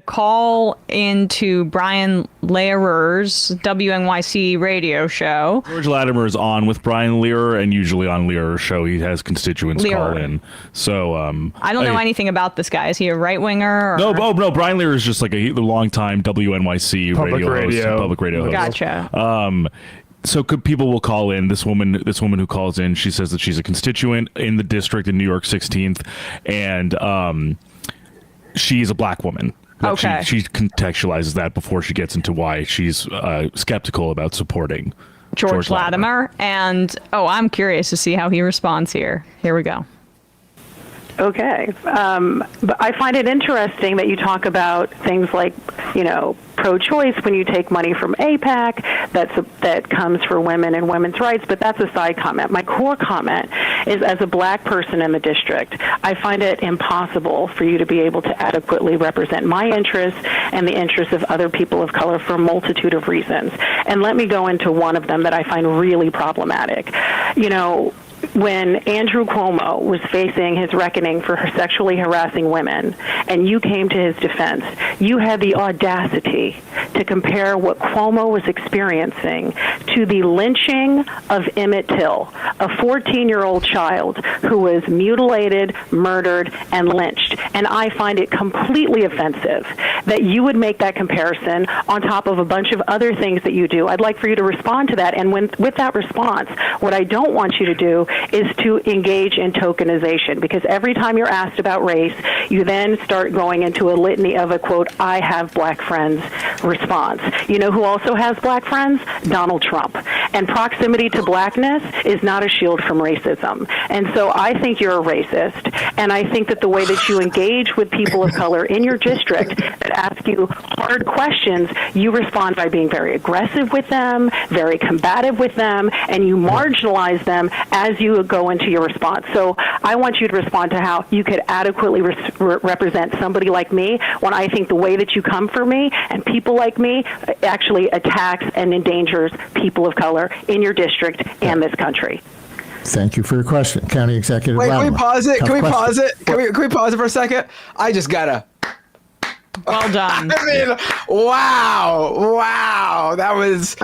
call into Brian Lehrer's WNYC radio show. George Latimer is on with Brian Lehrer, and usually on Lehrer's show he has constituents call in. So I don't know anything about this guy. Is he a right winger? No, Brian Lehrer is just like a long-time WNYC public radio host. Gotcha. So people will call in. This woman who calls in, she says that she's a constituent in the district in New York 16th, and she's a black woman. Okay. She contextualizes that before she gets into why she's skeptical about supporting George Latimer. And I'm curious to see how he responds here. Here we go. Okay. But I find it interesting that you talk about things like, pro-choice when you take money from APAC, that comes for women and women's rights, but that's a side comment. My core comment is, as a black person in the district, I find it impossible for you to be able to adequately represent my interests and the interests of other people of color for a multitude of reasons. And let me go into one of them that I find really problematic. When Andrew Cuomo was facing his reckoning for sexually harassing women, and you came to his defense, you had the audacity to compare what Cuomo was experiencing to the lynching of Emmett Till, a 14-year-old child who was mutilated, murdered, and lynched. And I find it completely offensive that you would make that comparison on top of a bunch of other things that you do. I'd like for you to respond to that. And with that response, what I don't want you to do is to engage in tokenization, because every time you're asked about race, you then start going into a litany of a, quote, I have black friends response. You know who also has black friends? Donald Trump. And proximity to blackness is not a shield from racism. And so I think you're a racist, and I think that the way that you engage with people of color in your district that ask you hard questions, you respond by being very aggressive with them, very combative with them, and you marginalize them as you go into your response. So I want you to respond to how you could adequately represent somebody like me when I think the way that you come for me and people like me actually attacks and endangers people of color in your district and this country. Thank you for your question, County Executive. Wait, Latimer. can we pause it? Can we pause it? Can we pause it for a second? I just gotta. Well done. I mean, wow, that was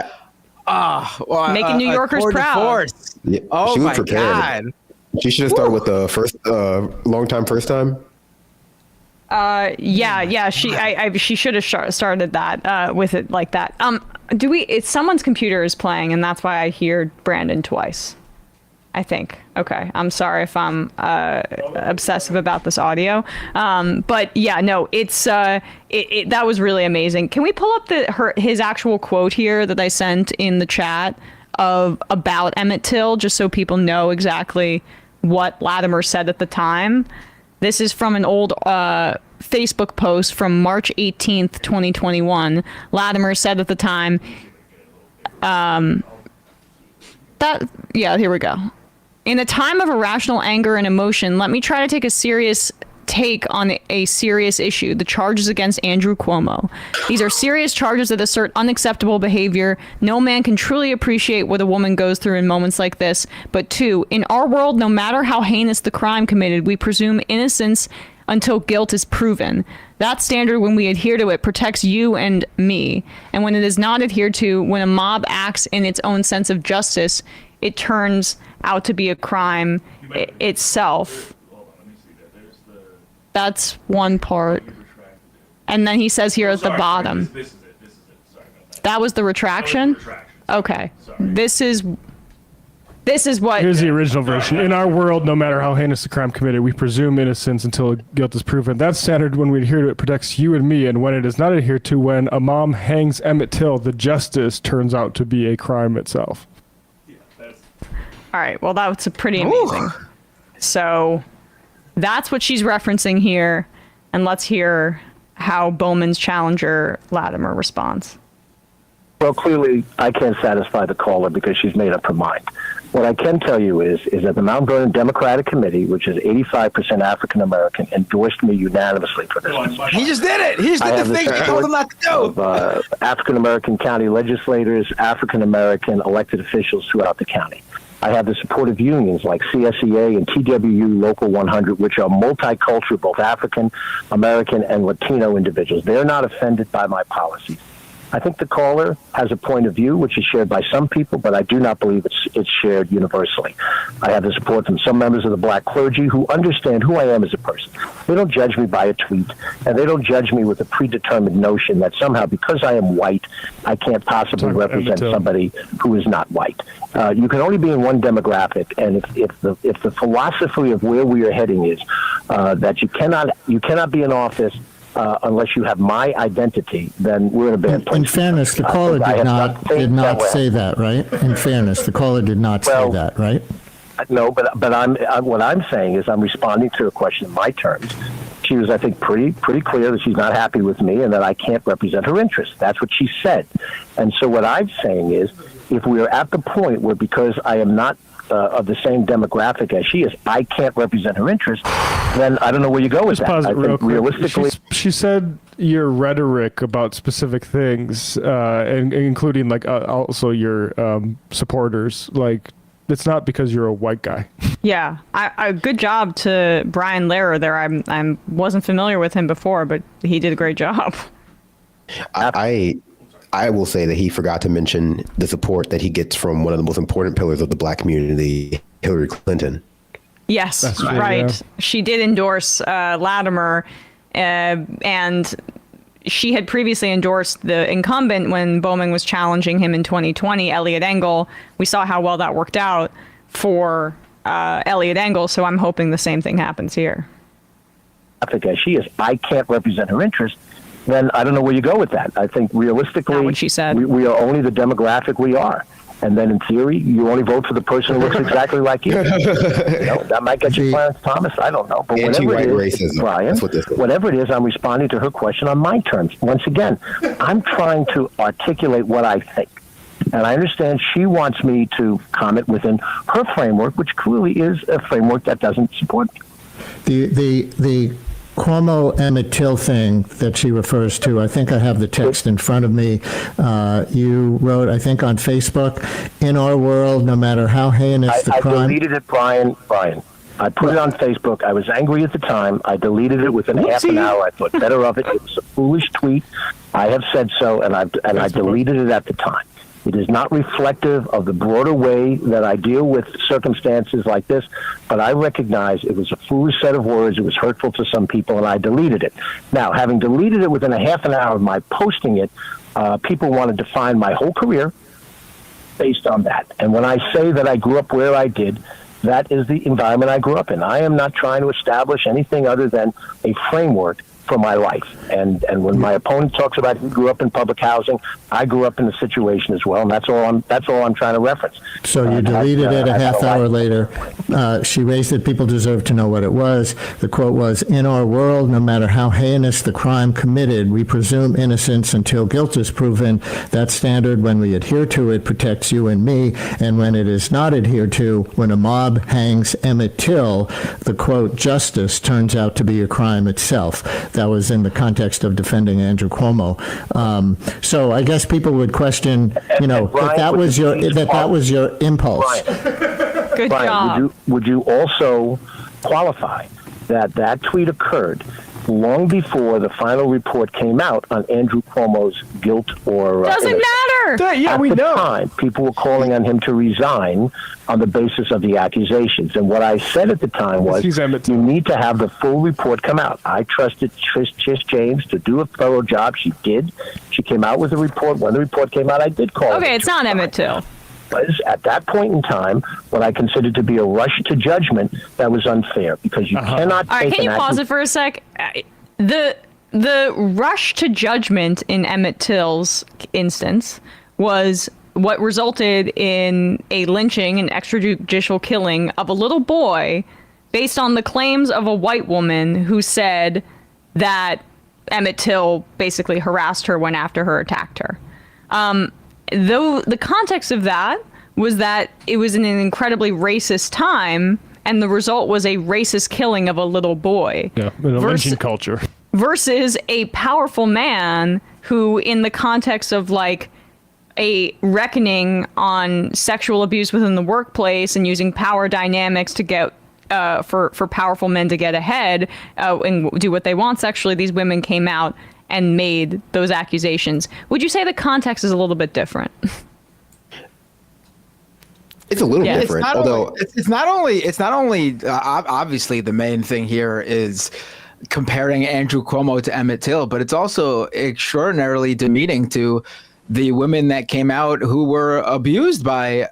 making New Yorkers proud. Yeah, oh she was my prepared. God! She should have started with the first long-time first time. Yeah. She should have started that with it like that. It's someone's computer is playing, and that's why I hear Brandon twice, I think. Okay, I'm sorry if I'm obsessive about this audio, but yeah, no, it's that was really amazing. Can we pull up his actual quote here that I sent in the chat about Emmett Till, just so people know exactly what Latimer said at the time? This is from an old Facebook post from March 18th, 2021. Latimer said at the time, here we go. In a time of irrational anger and emotion, let me try to take a serious take on a serious issue, the charges against Andrew Cuomo. These are serious charges that assert unacceptable behavior. No man can truly appreciate what a woman goes through in moments like this. But two, in our world, no matter how heinous the crime committed, we presume innocence until guilt is proven. That standard, when we adhere to it, protects you and me. And when it is not adhered to, when a mob acts in its own sense of justice, it turns out to be a crime itself. That's one part. And then he says here at the bottom. This is it. Sorry about that. That was the retraction? Okay. This is what... Here's the original version. In our world, no matter how heinous the crime committed, we presume innocence until guilt is proven. That standard, when we adhere to it, protects you and me. And when it is not adhered to, when a mom hangs Emmett Till, the justice turns out to be a crime itself. All right. Well, that's pretty amazing. Ooh. So that's what she's referencing here. And let's hear how Bowman's challenger, Latimer, responds. Well, clearly, I can't satisfy the caller because she's made up her mind. What I can tell you is that the Mount Vernon Democratic Committee, which is 85% African-American, endorsed me unanimously for this position. He just did it. He just did the thing he told him not to do. African-American county legislators, African-American elected officials throughout the county. I have the support of unions like CSEA and TWU Local 100, which are multicultural, both African American and Latino individuals. They're not offended by my policies. I think the caller has a point of view which is shared by some people, but I do not believe it's shared universally. I have the support from some members of the black clergy who understand who I am as a person. They don't judge me by a tweet, and they don't judge me with a predetermined notion that somehow because I am white, I can't possibly represent somebody who is not white. You can only be in one demographic, and if the philosophy of where we are heading is that you cannot be in office unless you have my identity, then we're in a bad place. In fairness, the caller did not say that, right? In fairness, the caller did not say that, right? No, but what I'm saying is I'm responding to a question in my terms. She was, I think, pretty clear that she's not happy with me and that I can't represent her interests. That's what she said. And so what I'm saying is, if we are at the point where because I am not of the same demographic as she is, I can't represent her interests, then I don't know where you go with that. I think realistically, she said your rhetoric about specific things, and including like also your supporters, like it's not because you're a white guy. Yeah, good job to Brian Lehrer there. I wasn't familiar with him before, but he did a great job. I will say that he forgot to mention the support that he gets from one of the most important pillars of the black community, Hillary Clinton. Yes, That's true, right. yeah. She did endorse Latimer, and she had previously endorsed the incumbent when Bowman was challenging him in 2020, Elliot Engel. We saw how well that worked out for Elliot Engel, so I'm hoping the same thing happens here. As she is, I can't represent her interests, then I don't know where you go with that. I think realistically, Not what she said. we are only the demographic we are. And then in theory, you only vote for the person who looks exactly like you. That might get you Clarence Thomas. I don't know. But whatever it is, racism. Brian, whatever it is, I'm responding to her question on my terms. Once again, I'm trying to articulate what I think. And I understand she wants me to comment within her framework, which clearly is a framework that doesn't support me. The Cuomo Emmett Till thing that she refers to, I think I have the text in front of me. You wrote, I think, on Facebook, in our world, no matter how heinous the crime. I deleted it, Brian. I put it on Facebook. I was angry at the time. I deleted it within half an hour. I thought better of it. It was a foolish tweet. I have said so, and I deleted it at the time. It is not reflective of the broader way that I deal with circumstances like this, but I recognize it was a foolish set of words. It was hurtful to some people, and I deleted it. Now, having deleted it within a half an hour of my posting it, people want to define my whole career based on that. And when I say that I grew up where I did, that is the environment I grew up in. I am not trying to establish anything other than a framework for my life. And when my opponent talks about he grew up in public housing, I grew up in the situation as well, and that's all I'm trying to reference. So you deleted it a half hour later. She raised it. People deserve to know what it was. The quote was, in our world, no matter how heinous the crime committed, we presume innocence until guilt is proven. That standard, when we adhere to it, protects you and me. And when it is not adhered to, when a mob hangs Emmett Till, the quote, justice turns out to be a crime itself. That was in the context of defending Andrew Cuomo. So I guess people would question, that was your impulse. Good job. Would you also qualify that tweet occurred long before the final report came out on Andrew Cuomo's guilt or doesn't matter. At the time, people were calling on him to resign on the basis of the accusations. And what I said at the time was, you need to have the full report come out. I trusted Tish James to do a thorough job. She did. She came out with a report. When the report came out, I did call. Okay, it's not Emmett Till. Was at that point in time what I considered to be a rush to judgment that was unfair, because you cannot. All right, can you pause it for a sec? The rush to judgment in Emmett Till's instance was what resulted in a lynching and extrajudicial killing of a little boy based on the claims of a white woman who said that Emmett Till basically harassed her, went after her, attacked her. Though the context of that was that it was in an incredibly racist time, and the result was a racist killing of a little boy. Yeah, in a lynching culture. Versus a powerful man who, in the context of like a reckoning on sexual abuse within the workplace and using power dynamics to get for powerful men to get ahead and do what they want sexually, these women came out and made those accusations. Would you say the context is a little bit different? It's a little Yeah. different, It's not only obviously the main thing here is comparing Andrew Cuomo to Emmett Till, but it's also extraordinarily demeaning to the women that came out who were abused by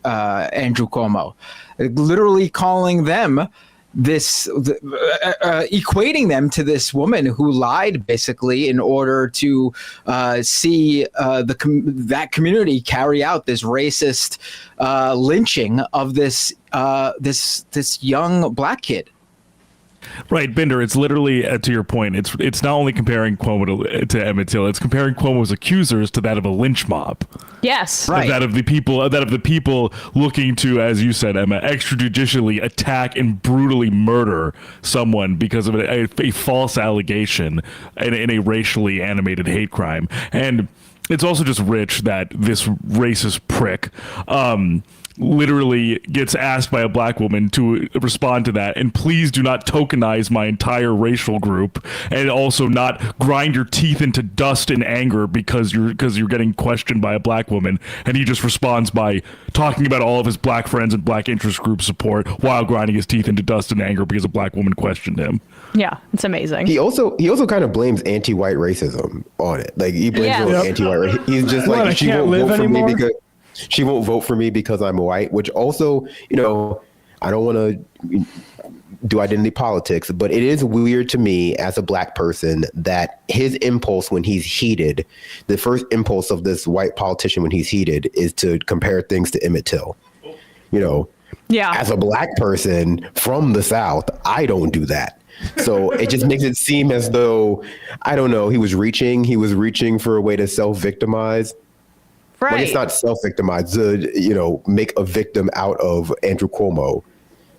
Andrew Cuomo, literally calling them equating them to this woman who lied basically in order to see that community carry out this racist lynching of this young black kid. Right, Bender. It's literally to your point. It's not only comparing Cuomo to Emmett Till. It's comparing Cuomo's accusers to that of a lynch mob. Yes, right. That of the people looking to, as you said, Emma, extrajudicially attack and brutally murder someone because of a false allegation in a racially animated hate crime. And it's also just rich that this racist prick literally gets asked by a black woman to respond to that, and please do not tokenize my entire racial group, and also not grind your teeth into dust in anger because you're getting questioned by a black woman. And he just responds by talking about all of his black friends and black interest group support while grinding his teeth into dust in anger because a black woman questioned him. Yeah, it's amazing. He also kind of blames anti-white racism on it. Like he blames it on anti-white. He's just like, she won't vote for me because she won't vote for me because I'm white, which also, I don't want to do identity politics, but it is weird to me as a black person that his impulse when he's heated, the first impulse of this white politician when he's heated is to compare things to Emmett Till. Yeah. As a black person from the South, I don't do that. So it just makes it seem as though, I don't know, he was reaching for a way to self-victimize. Right. But it's not self-victimize, make a victim out of Andrew Cuomo.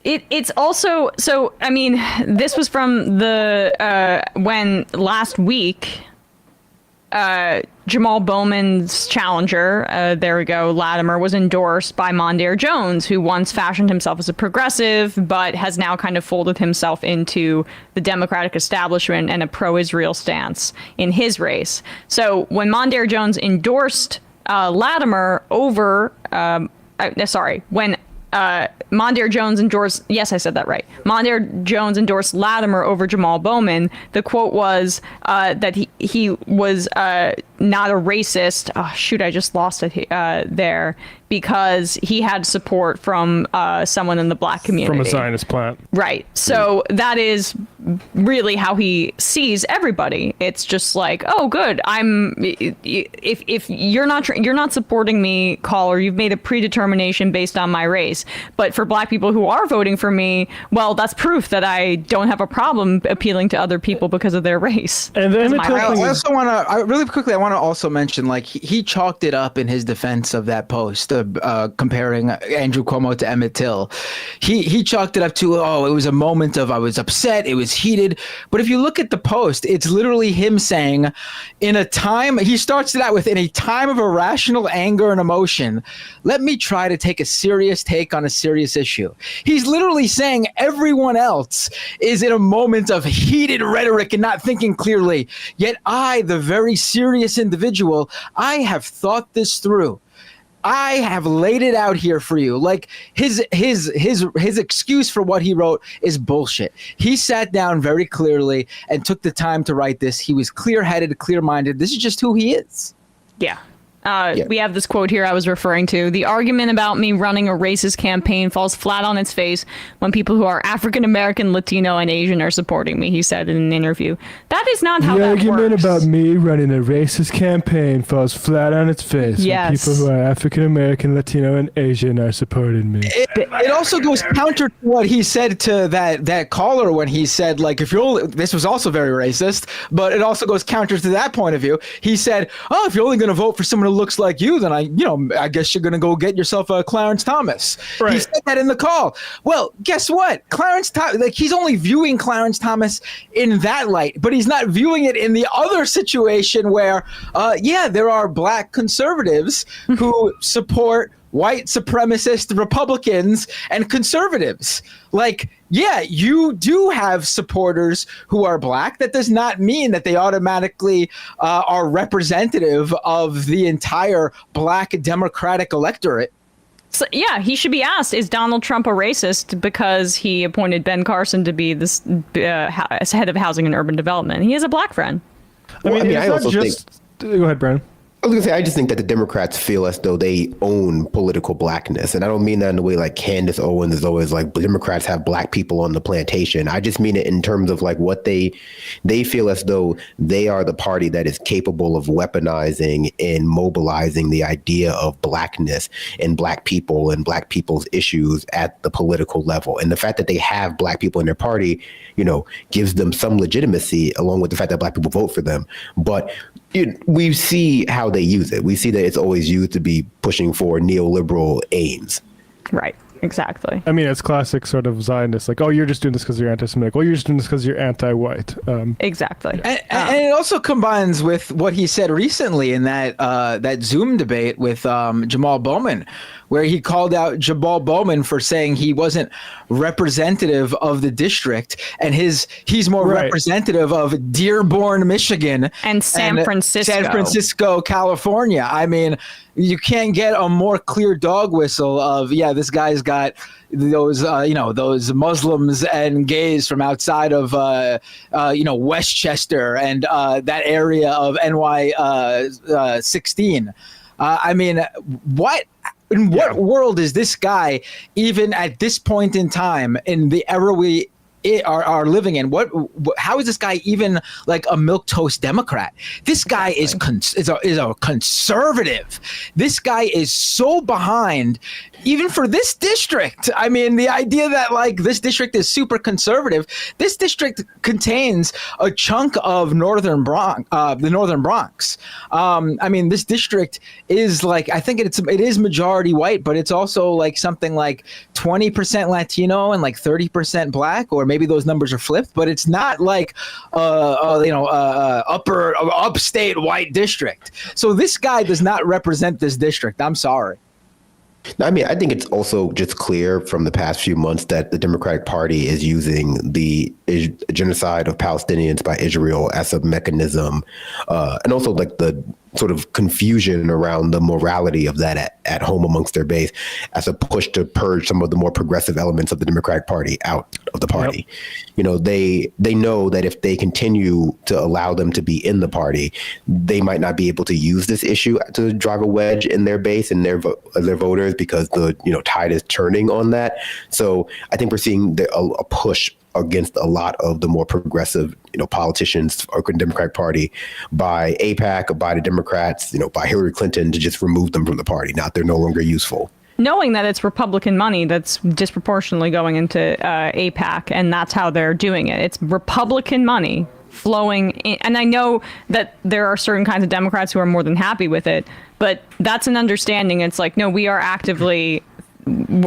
It's also, so, I mean, this was from the, when last week, Jamal Bowman's challenger, there we go, Latimer, was endorsed by Mondaire Jones, who once fashioned himself as a progressive, but has now kind of folded himself into the Democratic establishment and a pro-Israel stance in his race. So when Mondaire Jones endorsed Latimer over, when Mondaire Jones endorsed, yes, I said that right. Mondaire Jones endorsed Latimer over Jamal Bowman. The quote was that he was not a racist. Oh, shoot, I just lost it there. Because he had support from someone in the black community. From a Zionist plant. Right. So that is really how he sees everybody. It's just like, oh, good. If you're not supporting me, caller, you've made a predetermination based on my race. But for black people who are voting for me, well, that's proof that I don't have a problem appealing to other people because of their race. And then I also want to really quickly. I want to also mention, like, he chalked it up in his defense of that post. Comparing Andrew Cuomo to Emmett Till. He chalked it up to, it was a moment of I was upset, it was heated. But if you look at the post, it's literally him saying, he starts it out with, in a time of irrational anger and emotion, let me try to take a serious take on a serious issue. He's literally saying everyone else is in a moment of heated rhetoric and not thinking clearly. Yet I, the very serious individual, I have thought this through. I have laid it out here for you. Like his excuse for what he wrote is bullshit. He sat down very clearly and took the time to write this. He was clear-headed, clear-minded. This is just who he is. Yeah. We have this quote here I was referring to. The argument about me running a racist campaign falls flat on its face when people who are African American, Latino, and Asian are supporting me, he said in an interview. That is not how that works. The argument about me running a racist campaign falls flat on its face when people who are African American, Latino, and Asian are supporting me. It also goes counter to what he said to that caller when he said, like, this was also very racist, but it also goes counter to that point of view. He said, if you're only going to vote for someone who who looks like you, then I guess you're going to go get yourself a Clarence Thomas. Right. He said that in the call. Well, guess what? Clarence Thomas, like, he's only viewing Clarence Thomas in that light, but he's not viewing it in the other situation where, there are black conservatives who support white supremacist Republicans and conservatives. Like, yeah, you do have supporters who are black. That does not mean that they automatically are representative of the entire black Democratic electorate. So, yeah, he should be asked, is Donald Trump a racist because he appointed Ben Carson to be this head of housing and urban development? He has a black friend. I also think... Go ahead, Brandon. I was gonna say, I just think that the Democrats feel as though they own political blackness, and I don't mean that in the way like Candace Owens is always like Democrats have black people on the plantation. I just mean it in terms of like what they feel as though they are the party that is capable of weaponizing and mobilizing the idea of blackness and black people and black people's issues at the political level. And the fact that they have black people in their party, gives them some legitimacy, along with the fact that black people vote for them. But we see how they use it. We see that it's always used to be pushing for neoliberal aims. Right. Exactly. I mean, it's classic sort of Zionist, like, oh, you're just doing this because you're anti-Semitic. Oh, you're just doing this because you're anti-white. Exactly. And it also combines with what he said recently in that Zoom debate with Jamal Bowman, where he called out Jamal Bowman for saying he wasn't representative of the district, and he's more representative of Dearborn, Michigan, and San Francisco, California. I mean, you can't get a more clear dog whistle of, this guy's got those those Muslims and gays from outside of Westchester and that area of NY 16. I mean, what? In what world is this guy, even at this point in time, in the era we are living in? How is this guy even like a milquetoast Democrat? This guy is a conservative. This guy is so behind, even for this district. I mean, the idea that like this district is super conservative. This district contains a chunk of the Northern Bronx. I mean, this district is like, I think it is majority white, but it's also like something like 20% Latino and like 30% black, or maybe those numbers are flipped, but it's not like upstate white district. So this guy does not represent this district. I'm sorry. I mean, I think it's also just clear from the past few months that the Democratic Party is using the genocide of Palestinians by Israel as a mechanism, and also like the sort of confusion around the morality of that at home amongst their base as a push to purge some of the more progressive elements of the Democratic Party out of the party. Yep. They know that if they continue to allow them to be in the party, they might not be able to use this issue to drive a wedge in their base and their voters, because the tide is turning on that. So I think we're seeing a push against a lot of the more progressive, politicians or Democratic Party by APAC, by the Democrats, by Hillary Clinton, to just remove them from the party. Now they're no longer useful. Knowing that it's Republican money that's disproportionately going into APAC, and that's how they're doing it. It's Republican money flowing in. And I know that there are certain kinds of Democrats who are more than happy with it, but that's an understanding. It's like, no, we are actively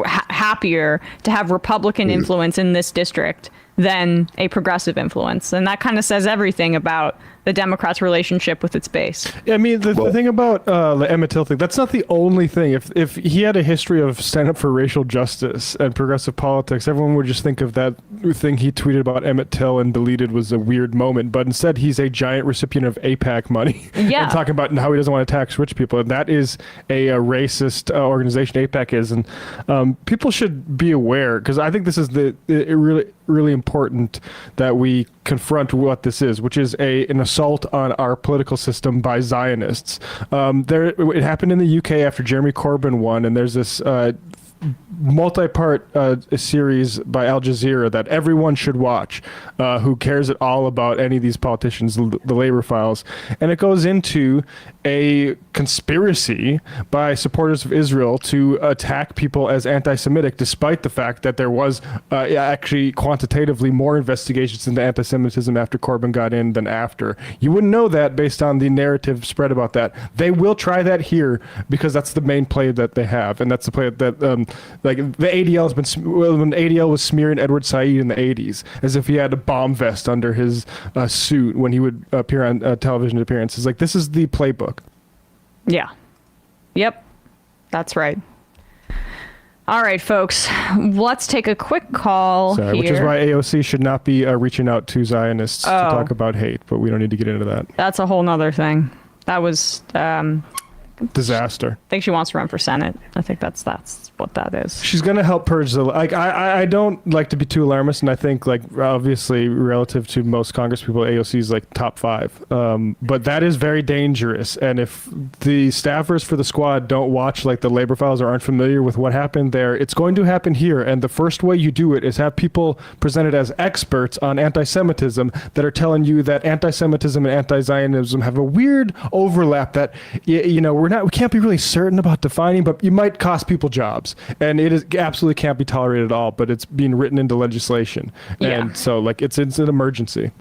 happier to have Republican influence in this district than a progressive influence. And that kind of says everything about the Democrats' relationship with its base. Yeah, I mean, the thing about the Emmett Till thing, that's not the only thing. If he had a history of stand up for racial justice and progressive politics, everyone would just think of that thing he tweeted about Emmett Till and deleted was a weird moment. But instead, he's a giant recipient of APAC money. Yeah. And talking about how he doesn't want to tax rich people. And that is a racist organization, APAC is. And people should be aware, because I think this is really important that we confront what this is, which is an assault on our political system by Zionists. It happened in the UK after Jeremy Corbyn won, and there's this multi-part series by Al Jazeera that everyone should watch, who cares at all about any of these politicians, the labor files. And it goes into a conspiracy by supporters of Israel to attack people as anti-Semitic, despite the fact that there was actually quantitatively more investigations into anti-Semitism after Corbyn got in than after. You wouldn't know that based on the narrative spread about that. They will try that here because that's the main play that they have, and that's the play that like the ADL has been when ADL was smearing Edward Said in the 80s as if he had a bomb vest under his suit when he would appear on television appearances. Like, this is the playbook. Yeah. Yep. That's right. All right, folks. Let's take a quick call here. Which is why AOC should not be reaching out to Zionists to talk about hate, but we don't need to get into that. That's a whole nother thing. That was disaster. I think she wants to run for Senate. I think that's what that is. She's going to help purge the... Like, I don't like to be too alarmist, and I think, like, obviously, relative to most Congress people, AOC is, like, top 5. But that is very dangerous, and if the staffers for the squad don't watch, like, the labor files or aren't familiar with what happened there, it's going to happen here, and the first way you do it is have people presented as experts on anti-Semitism that are telling you that anti-Semitism and anti-Zionism have a weird overlap that, you know, we can't be really certain about defining, but you might cost people jobs. And it absolutely can't be tolerated at all, but it's being written into legislation. Yeah. And so, like, it's an emergency.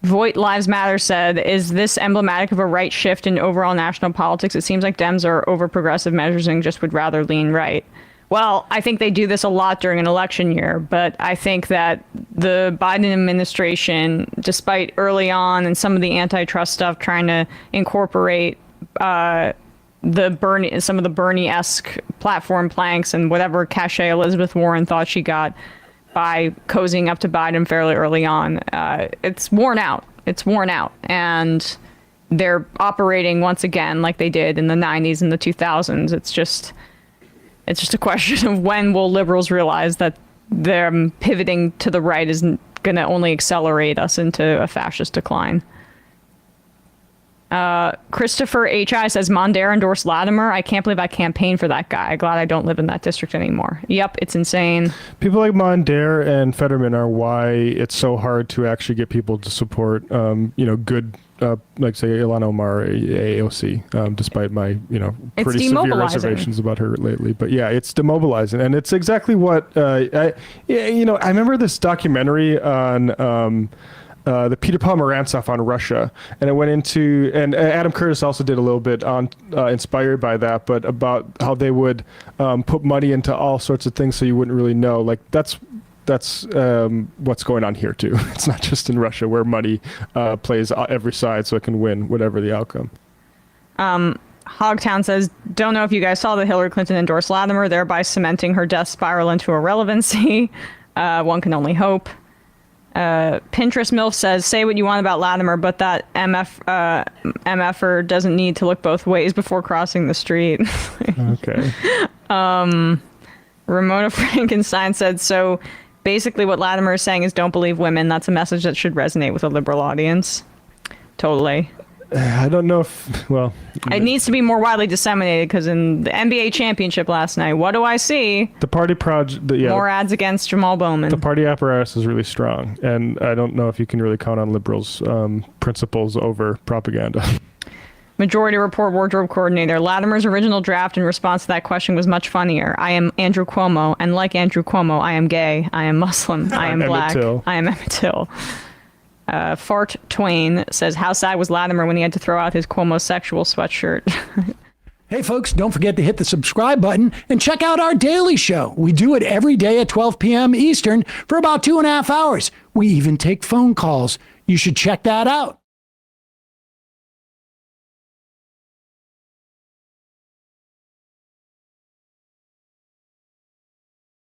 Voight Lives Matter said, is this emblematic of a right shift in overall national politics? It seems like Dems are over progressive measures and just would rather lean right. Well, I think they do this a lot during an election year, but I think that the Biden administration, despite early on and some of the antitrust stuff trying to incorporate some of the Bernie-esque platform planks and whatever cachet Elizabeth Warren thought she got by cozying up to Biden fairly early on, it's worn out. It's worn out. And they're operating once again like they did in the 90s and the 2000s. It's just a question of when will liberals realize that them pivoting to the right is going to only accelerate us into a fascist decline. Christopher H.I. says, Mondare endorsed Latimer. I can't believe I campaigned for that guy. Glad I don't live in that district anymore. Yep, it's insane. People like Mondare and Fetterman are why it's so hard to actually get people to support, good, like, say, Ilhan Omar, AOC, despite my, pretty severe reservations about her lately. But yeah, it's demobilizing. And it's exactly what, I remember this documentary on... the Peter Pomerantsev on Russia, and it went into, and Adam Curtis also did a little bit on inspired by that, but about how they would put money into all sorts of things so you wouldn't really know. Like, that's what's going on here too. It's not just in Russia where money plays every side so it can win whatever the outcome. Hogtown says, don't know if you guys saw that Hillary Clinton endorsed Latimer, thereby cementing her death spiral into irrelevancy. One can only hope. Pinterest MILF says, say what you want about Latimer, but that MFer doesn't need to look both ways before crossing the street. Okay. Ramona Frankenstein said, so basically what Latimer is saying is don't believe women. That's a message that should resonate with a liberal audience. Totally. I don't know if, well... It needs to be more widely disseminated, because in the NBA championship last night, what do I see? The party project... More ads against Jamal Bowman. The party apparatus is really strong, and I don't know if you can really count on liberals' principles over propaganda. Majority Report wardrobe coordinator. Latimer's original draft in response to that question was much funnier. I am Andrew Cuomo, and like Andrew Cuomo, I am gay, I am Muslim, I am black, I am Emmett Till. Fart Twain says, how sad was Latimer when he had to throw out his Cuomo-sexual sweatshirt? Hey, folks, don't forget to hit the subscribe button and check out our daily show. We do it every day at 12 p.m. Eastern for about 2.5 hours. We even take phone calls. You should check that out.